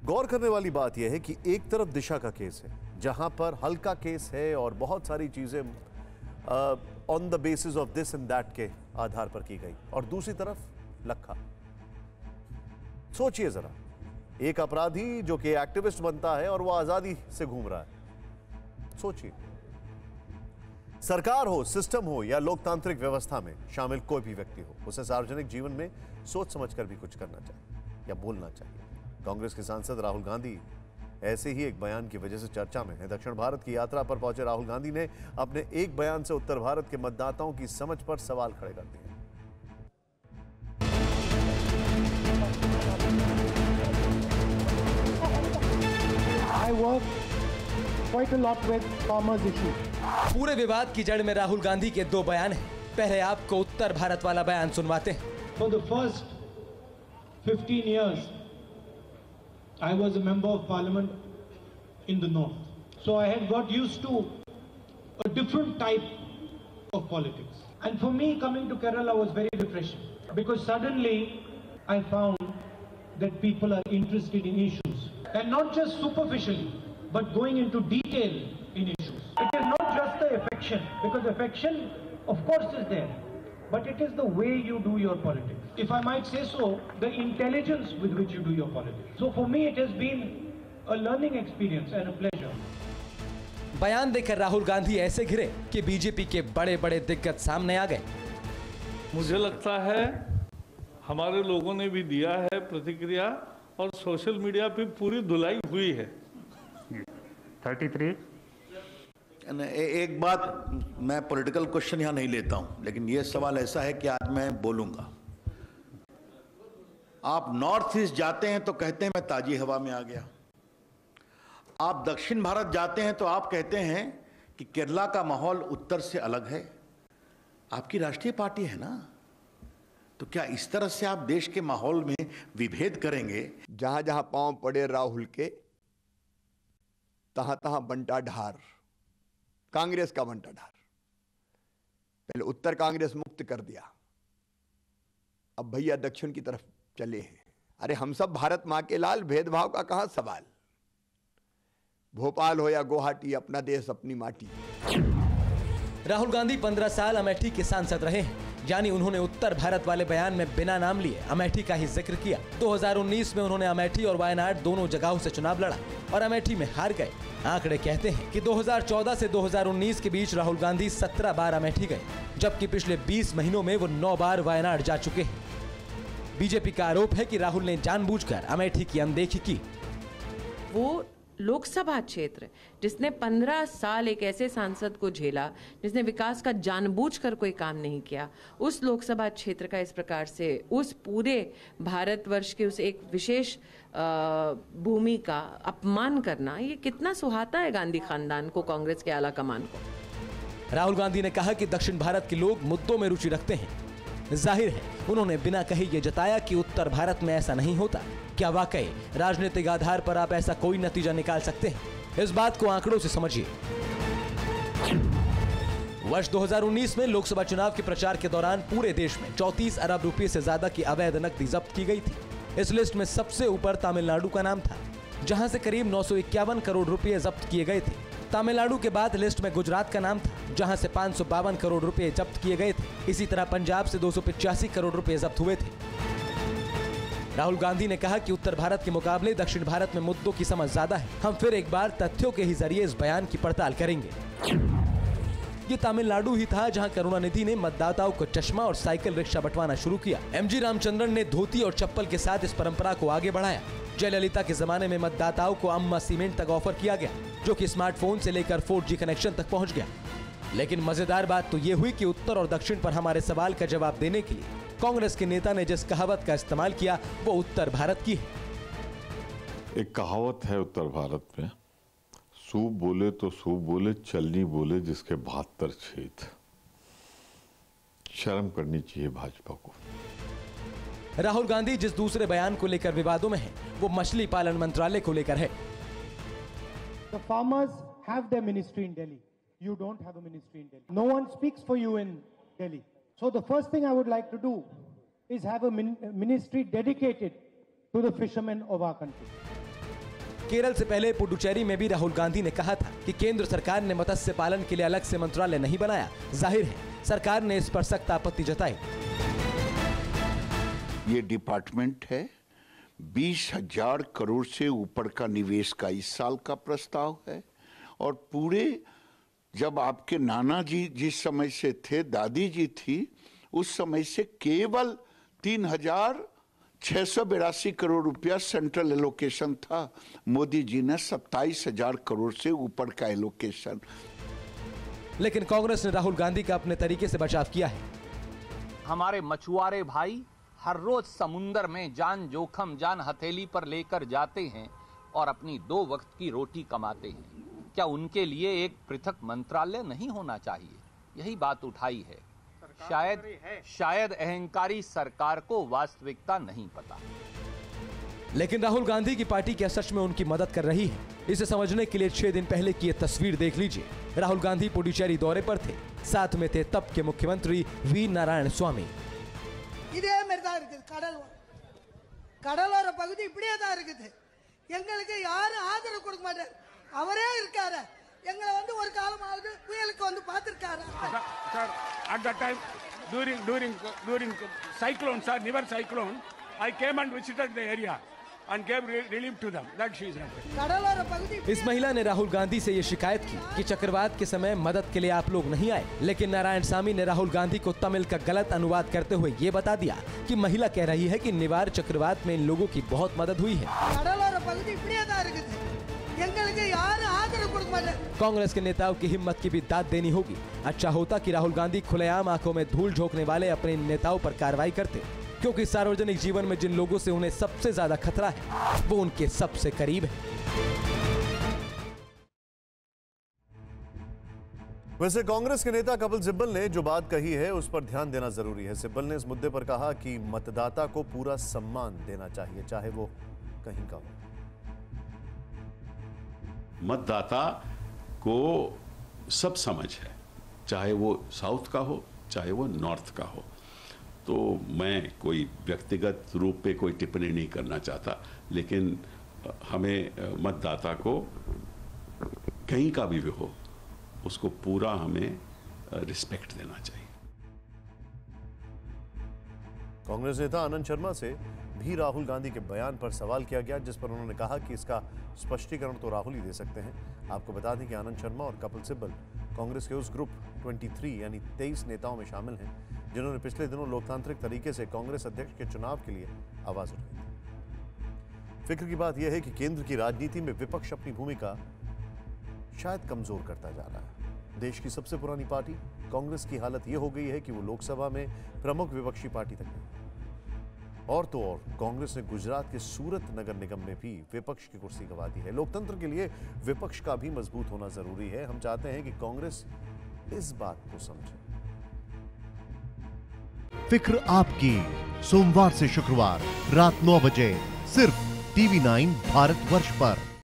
गौर करने वाली बात यह है कि एक तरफ दिशा का केस है जहां पर हल्का केस है और बहुत सारी चीजें on the basis of this and that के आधार पर की गई, और दूसरी तरफ लखा। सोचिए जरा, एक अपराधी जो कि एक्टिविस्ट बनता है और वो आजादी से घूम रहा है। सोचिए, सरकार हो, सिस्टम हो या लोकतांत्रिक व्यवस्था में शामिल कोई भी व्यक्ति हो, उसे सार्वजनिक जीवन में सोच समझकर भी कुछ करना चाहिए या बोलना चाहिए। कांग्रेस के सांसद राहुल गांधी ऐसे ही एक बयान की वजह से चर्चा में है। दक्षिण भारत की यात्रा पर पहुंचे राहुल गांधी ने अपने एक बयान से उत्तर भारत के मतदाताओं की समझ पर सवाल खड़े कर दिए। I work quite a lot with farmers issue. पूरे विवाद की जड़ में राहुल गांधी के दो बयान हैं। पहले आपको उत्तर भारत वाला बयान सुनवाते हैं। For the first 15 years, I was a member of parliament in the north. So I had got used to a different type of politics. And for me, coming to Kerala was very refreshing because suddenly I found that people are interested in issues, and not just superficially, but going into detail in issues. It is not just the affection, because affection of course is there, but it is the way you do your politics. If I might say so, the intelligence with which you do your politics. So for me it has been a learning experience and a pleasure. बयान देकर राहुल गांधी ऐसे घिरे कि BJP के बड़े बड़े दिग्गज सामने आ गए। मुझे लगता है हमारे लोगों ने भी दिया है प्रतिक्रिया, और सोशल मीडिया पे पूरी धुलाई हुई है। 33। एक बात, मैं पॉलिटिकल क्वेश्चन यहाँ नहीं लेता हूँ, लेकिन ये सवाल ऐसा है कि आज मैं बोलूँगा। आप नॉर्थ ईस्ट जाते हैं तो कहते हैं मैं ताजी हवा में आ गया। आप दक्षिण भारत जाते हैं तो आप कहते हैं कि केरला का माहौल उत्तर से अलग है। आपकी राष्ट्रीय पार्टी है ना, तो क्या इस तरह से आप देश के माहौल में विभेद करेंगे? जहां जहां पांव पड़े राहुल के, तहां तहां बंटा ढार, कांग्रेस का बंटा ढार। पहले उत्तर कांग्रेस मुक्त कर दिया, अब भैया दक्षिण की तरफ चले हैं। अरे हम सब भारत मां के लाल, भेदभाव का कहां सवाल। भोपाल हो या गुवाहाटी, अपना देश अपनी माटी। राहुल गांधी 15 साल अमेठी के सांसद रहे हैं, यानी उन्होंने उत्तर भारत वाले बयान में बिना नाम लिए अमेठी का ही जिक्र किया। 2019 में उन्होंने अमेठी और वायनाड दोनों जगहों से चुनाव लड़ा और अमेठी में हार गए। आंकड़े कहते हैं कि 2014 से 2019 के बीच राहुल गांधी 17 बार अमेठी गए, जबकि पिछले 20 महीनों में वो 9 बार वायनाड जा चुके हैं। बीजेपी का आरोप है कि राहुल ने जानबूझकर अमेठी की अनदेखी की। वो लोकसभा क्षेत्र जिसने 15 साल एक ऐसे सांसद को झेला जिसने विकास का जानबूझकर कोई काम नहीं किया, उस लोकसभा क्षेत्र का इस प्रकार से उस पूरे भारतवर्ष के उस एक विशेष भूमि का अपमान करना, ये कितना सुहाता है गांधी खानदान को, कांग्रेस के आला कमान को। राहुल गांधी ने कहा कि दक्षिण भारत के लोग मुद्दों में रुचि रखते हैं। जाहिर है उन्होंने बिना कहे ये जताया कि उत्तर भारत में ऐसा नहीं होता। क्या वाकई राजनीतिक आधार पर आप ऐसा कोई नतीजा निकाल सकते हैं? इस बात को आंकड़ों से समझिए। वर्ष 2019 में लोकसभा चुनाव के प्रचार के दौरान पूरे देश में 34 अरब रुपए से ज्यादा की अवैध नकदी जब्त की गई थी। इस लिस्ट में सबसे ऊपर तमिलनाडु का नाम था, जहां से करीब 951 करोड़ रुपए जब्त किए गए थे। तमिलनाडु के बाद लिस्ट में गुजरात का नाम था, जहां से 552 करोड़ रुपए जब्त किए गए थे। इसी तरह पंजाब से 285 करोड़ रुपए जब्त हुए थे। राहुल गांधी ने कहा कि उत्तर भारत के मुकाबले दक्षिण भारत में मुद्दों की समझ ज्यादा है। हम फिर एक बार तथ्यों के ही जरिए इस बयान की पड़ताल करेंगे। ये तमिलनाडु ही था जहां करुणानिधि ने मतदाताओं को चश्मा और साइकिल रिक्शा बंटवाना शुरू किया। एमजी रामचंद्रन ने धोती और चप्पल के साथ इस परंपरा को आगे बढ़ाया। जयललिता के जमाने में मतदाताओं को अम्मा सीमेंट तक ऑफर किया गया, जो कि स्मार्टफोन से लेकर 4G कनेक्शन तक पहुंच गया। लेकिन मजेदार बात तो ये हुई कि उत्तर और दक्षिण पर हमारे सवाल का जवाब देने के लिए कांग्रेस के नेता ने जिस कहावत का इस्तेमाल किया वो उत्तर भारत की है। एक कहावत है उत्तर भारत में, सूप बोले तो सूप बोले, चलनी बोले जिसके 72 छेद। शर्म करनी चाहिए भाजपा को। राहुल गांधी जिस दूसरे बयान को लेकर विवादों में है वो मछली पालन मंत्रालय को लेकर है। The farmers have their ministry in Delhi. You don't have a ministry in Delhi. No one speaks for you in Delhi. So the first thing I would like to do is have a ministry dedicated to the fishermen of our country. Kerala से पहले पुडुचेरी में भी राहुल गांधी ने कहा था कि केंद्र सरकार ने मत्स्य पालन के लिए अलग से मंत्रालय नहीं बनाया। जाहिर है सरकार ने इस पर सख्त आपत्ति जताई। ये डिपार्टमेंट है, 20,000 करोड़ से ऊपर का निवेश का इस साल का प्रस्ताव है। और पूरे जब आपके नाना जी जिस समय से थे, दादी जी थी, उस समय से केवल 3,682 करोड़ रुपया सेंट्रल एलोकेशन था। मोदी जी ने 27,000 करोड़ से ऊपर का एलोकेशन। लेकिन कांग्रेस ने राहुल गांधी का अपने तरीके से बचाव किया है। हमारे मछुआरे भाई हर रोज समुंदर में जान जोखम, जान हथेली पर लेकर जाते हैं और अपनी 2 वक्त की रोटी कमाते हैं। क्या उनके लिए एक पृथक मंत्रालय नहीं होना चाहिए? यही बात उठाई है। शायद अहंकारी सरकार को वास्तविकता नहीं पता। लेकिन राहुल गांधी की पार्टी क्या सच में उनकी मदद कर रही है? इसे समझने के लिए 6 दिन पहले की ये तस्वीर देख लीजिए। राहुल गांधी पुडुचेरी दौरे पर थे, साथ में थे तब के मुख्यमंत्री वी नारायण स्वामी। இதே மாதிரி தான் இருக்குது கடலோர பகுதி இப்படியே தான் இருக்குது. எங்களுக்கு யாரும் ஆதரவு கொடுக்க மாட்டார். அவரே இருக்காரு. எங்களை வந்து ஒரு காலமாவது புயலுக்கு வந்து பார்த்திருக்காரு. Sir, at that time during cyclone, sir, Nivar cyclone, I came and visited the area and gave relief to them. That she is right. கடலோர பகுதி इस महिला ने राहुल गांधी से ये शिकायत की कि चक्रवात के समय मदद के लिए आप लोग नहीं आए। लेकिन नारायण स्वामी ने राहुल गांधी को तमिल का गलत अनुवाद करते हुए ये बता दिया कि महिला कह रही है कि निवार चक्रवात में इन लोगों की बहुत मदद हुई है। கடலோர பகுதி இப்படியே தான் இருக்குது. எங்களுக்கு யாரும் ஆதரவு கொடுக்க மாட்டார். कांग्रेस के नेताओं की हिम्मत की भी दाद देनी होगी। अच्छा होता कि राहुल गांधी खुलेआम आंखों में धूल झोंकने वाले अपने नेताओं पर कार्रवाई करते, क्योंकि सार्वजनिक जीवन में जिन लोगों से उन्हें सबसे ज्यादा खतरा है वो उनके सबसे करीब है। वैसे कांग्रेस के नेता कपिल सिब्बल ने जो बात कही है उस पर ध्यान देना जरूरी है। सिब्बल ने इस मुद्दे पर कहा कि मतदाता को पूरा सम्मान देना चाहिए, चाहे वो कहीं का हो। मतदाता को सब समझ है, चाहे वो साउथ का हो चाहे वो नॉर्थ का हो। तो मैं कोई व्यक्तिगत रूप पे कोई टिप्पणी नहीं करना चाहता, लेकिन हमें मतदाता को कहीं का भी हो उसको पूरा हमें रिस्पेक्ट देना चाहिए। कांग्रेस नेता आनंद शर्मा से भी राहुल गांधी के बयान पर सवाल किया गया, जिस पर उन्होंने कहा कि इसका स्पष्टीकरण तो राहुल ही दे सकते हैं। आपको बता दें कि आनंद शर्मा और कपिल सिब्बल कांग्रेस के उस ग्रुप 23 यानी 23 नेताओं में शामिल हैं जिन्होंने पिछले दिनों लोकतांत्रिक तरीके से कांग्रेस अध्यक्ष के चुनाव के लिए आवाज उठाई थी। फिक्र की बात यह है कि केंद्र की राजनीति में विपक्ष अपनी भूमिका शायद कमजोर करता जा रहा है। देश की सबसे पुरानी पार्टी कांग्रेस की हालत यह हो गई है कि वो लोकसभा में प्रमुख विपक्षी पार्टी तक नहीं। और तो और कांग्रेस ने गुजरात के सूरत नगर निगम में भी विपक्ष की कुर्सी गंवा दी है। लोकतंत्र के लिए विपक्ष का भी मजबूत होना जरूरी है। हम चाहते हैं कि कांग्रेस इस बात को समझे। फिक्र आपकी, सोमवार से शुक्रवार रात 9 बजे सिर्फ TV9 भारतवर्ष पर।